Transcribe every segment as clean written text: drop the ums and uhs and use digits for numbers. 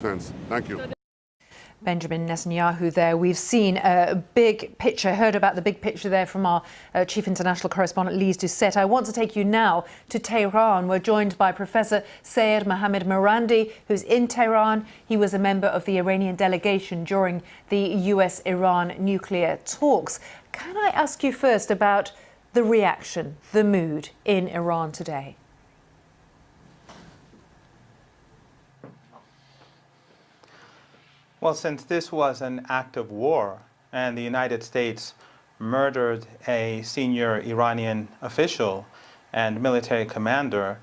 Thank you. Benjamin Netanyahu there. We've seen a big picture, heard about the big picture there from our chief international correspondent, Lise Doucette. I want to take you now to Tehran. We're joined by Professor Sayed Mohammad Marandi, who's in Tehran. He was a member of the Iranian delegation during the US-Iran nuclear talks. Can I ask you first about the reaction, the mood in Iran today? Well, since this was an act of war and the United States murdered a senior Iranian official and military commander,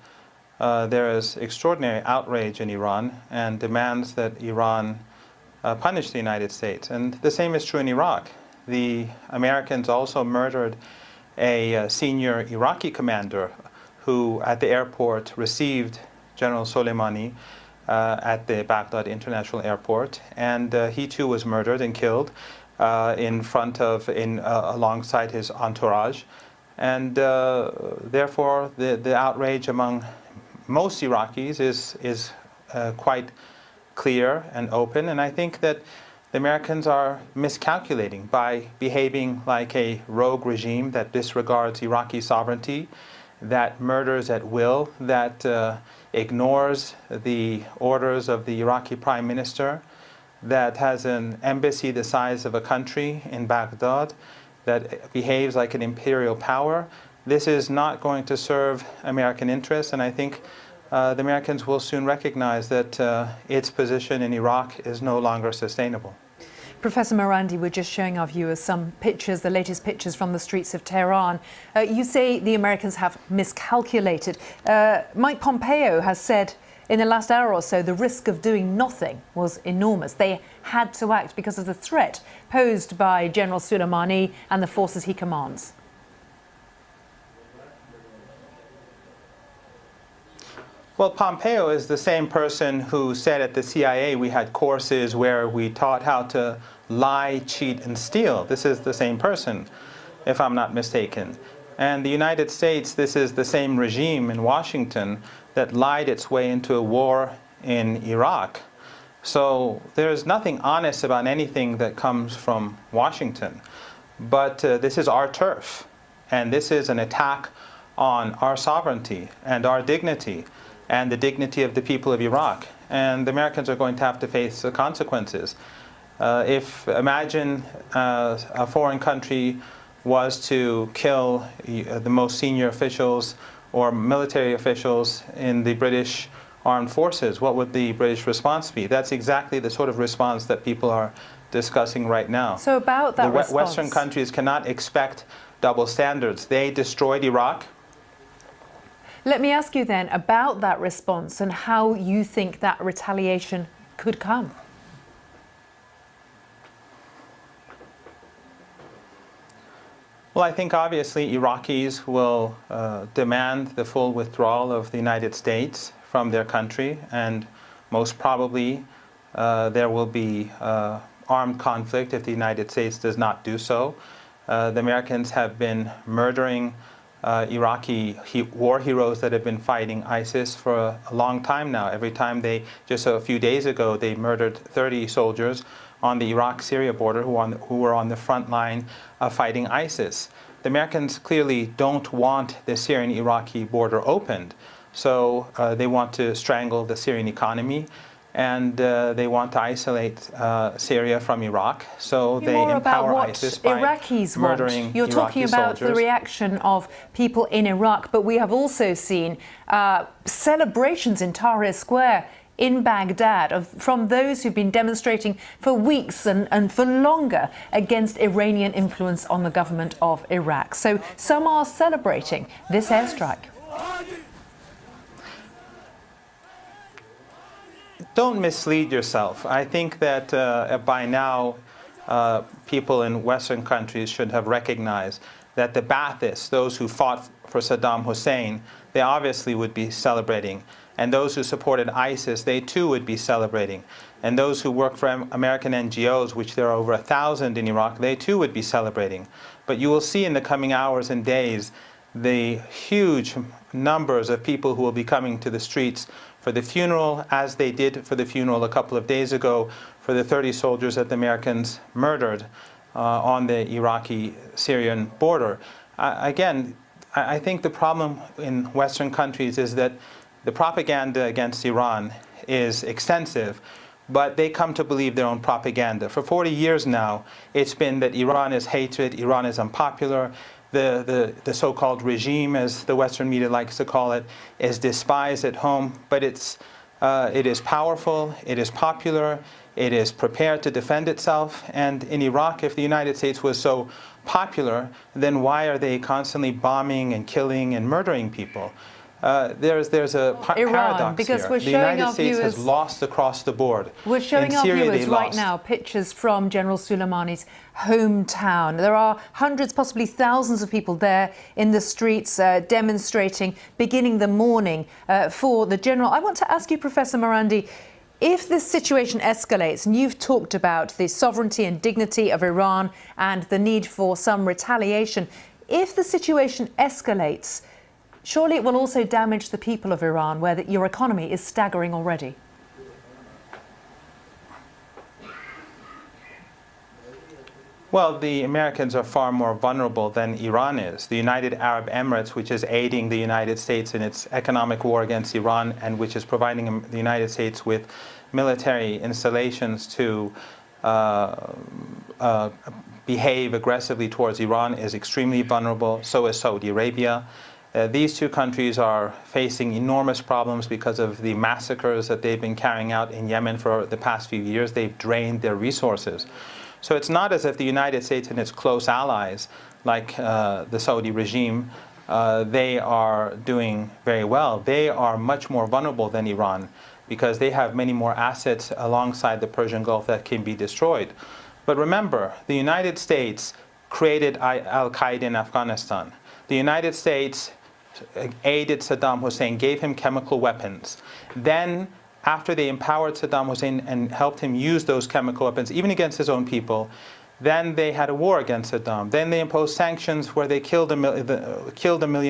there is extraordinary outrage in Iran and demands that Iran punish the United States. And the same is true in Iraq. The Americans also murdered a senior Iraqi commander who at the airport received General Soleimani at the Baghdad International Airport, and he too was murdered and killed alongside his entourage, and therefore the outrage among most Iraqis is quite clear and open, and I think that the Americans are miscalculating by behaving like a rogue regime that disregards Iraqi sovereignty, that murders at will, that ignores the orders of the Iraqi prime minister, that has an embassy the size of a country in Baghdad, that behaves like an imperial power. This is not going to serve American interests, and I think the Americans will soon recognize that its position in Iraq is no longer sustainable. Professor Marandi, we're just showing our viewers some pictures, the latest pictures from the streets of Tehran. You say the Americans have miscalculated. Mike Pompeo has said in the last hour or so the risk of doing nothing was enormous. They had to act because of the threat posed by General Soleimani and the forces he commands. Well, Pompeo is the same person who said at the CIA we had courses where we taught how to lie, cheat, and steal. This is the same person, if I'm not mistaken. And the United States, this is the same regime in Washington that lied its way into a war in Iraq. So there's nothing honest about anything that comes from Washington. But this is our turf, and this is an attack on our sovereignty and our dignity, and the dignity of the people of Iraq. And the Americans are going to have to face the consequences. Imagine a foreign country was to kill the most senior officials or military officials in the British armed forces, what would the British response be? That's exactly the sort of response that people are discussing right now. So about that response, Western countries cannot expect double standards. They destroyed Iraq. Let me ask you then about that response and how you think that retaliation could come. Well, I think obviously Iraqis will demand the full withdrawal of the United States from their country, and most probably there will be armed conflict if the United States does not do so. The Americans have been murdering Iraqi war heroes that have been fighting ISIS for a long time now. Every time just a few days ago, they murdered 30 soldiers on the Iraq-Syria border who were on the front line of fighting ISIS. The Americans clearly don't want the Syrian-Iraqi border opened, so they want to strangle the Syrian economy, and they want to isolate Syria from Iraq, so they empower ISIS by Iraqis murdering You're talking Iraqi about soldiers. the reaction of people in Iraq, but we have also seen celebrations in Tahrir Square in Baghdad from those who've been demonstrating for weeks and for longer against Iranian influence on the government of Iraq. So some are celebrating this airstrike. Don't mislead yourself. I think that by now people in Western countries should have recognized that the Baathists, those who fought for Saddam Hussein, they obviously would be celebrating. And those who supported ISIS, they too would be celebrating. And those who work for American NGOs, which there are over 1,000 in Iraq, they too would be celebrating. But you will see in the coming hours and days the huge numbers of people who will be coming to the streets for the funeral, as they did for the funeral a couple of days ago for the 30 soldiers that the Americans murdered on the Iraqi-Syrian border. Again, I think the problem in Western countries is that the propaganda against Iran is extensive, but they come to believe their own propaganda. For 40 years now, it's been that Iran is hatred, Iran is unpopular, the so-called regime, as the Western media likes to call it, is despised at home, but it is powerful, it is popular, it is prepared to defend itself. And in Iraq, if the United States was so popular, then why are they constantly bombing and killing and murdering people? There's a paradox because here. We're the showing United States has lost across the board. We're showing in our Syria, viewers right now pictures from General Soleimani's hometown. There are hundreds, possibly thousands of people there in the streets demonstrating, beginning the morning for the general. I want to ask you, Professor Marandi, if this situation escalates, and you've talked about the sovereignty and dignity of Iran and the need for some retaliation, if the situation escalates, surely it will also damage the people of Iran, where your economy is staggering already. Well, the Americans are far more vulnerable than Iran is. The United Arab Emirates, which is aiding the United States in its economic war against Iran and which is providing the United States with military installations to behave aggressively towards Iran, is extremely vulnerable. So is Saudi Arabia. These two countries are facing enormous problems because of the massacres that they've been carrying out in Yemen for the past few years. They've drained their resources. So it's not as if the United States and its close allies, like the Saudi regime, they are doing very well. They are much more vulnerable than Iran because they have many more assets alongside the Persian Gulf that can be destroyed. But remember, the United States created al-Qaeda in Afghanistan. The United States aided Saddam Hussein, gave him chemical weapons. Then, after they empowered Saddam Hussein and helped him use those chemical weapons, even against his own people, then they had a war against Saddam. Then they imposed sanctions where they killed a million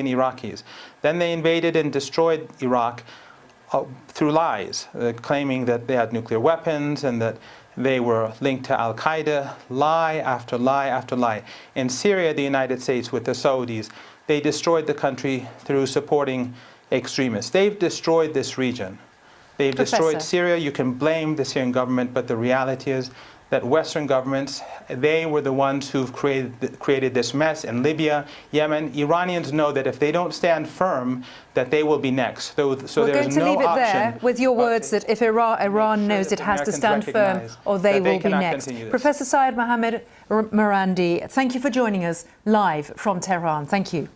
Iraqis. Then they invaded and destroyed Iraq through lies, claiming that they had nuclear weapons and that they were linked to al-Qaeda, lie after lie after lie. In Syria, the United States, with the Saudis, they destroyed the country through supporting extremists. They've destroyed this region. They've destroyed Syria. You can blame the Syrian government, but the reality is that Western governments, they were the ones who've created this mess in Libya, Yemen. Iranians know that if they don't stand firm, that they will be next. So We're there's no option. We're going to leave it there with your words that if Iran knows it has to stand firm, or they will be next. Professor Syed Mohammed Marandi, thank you for joining us live from Tehran. Thank you.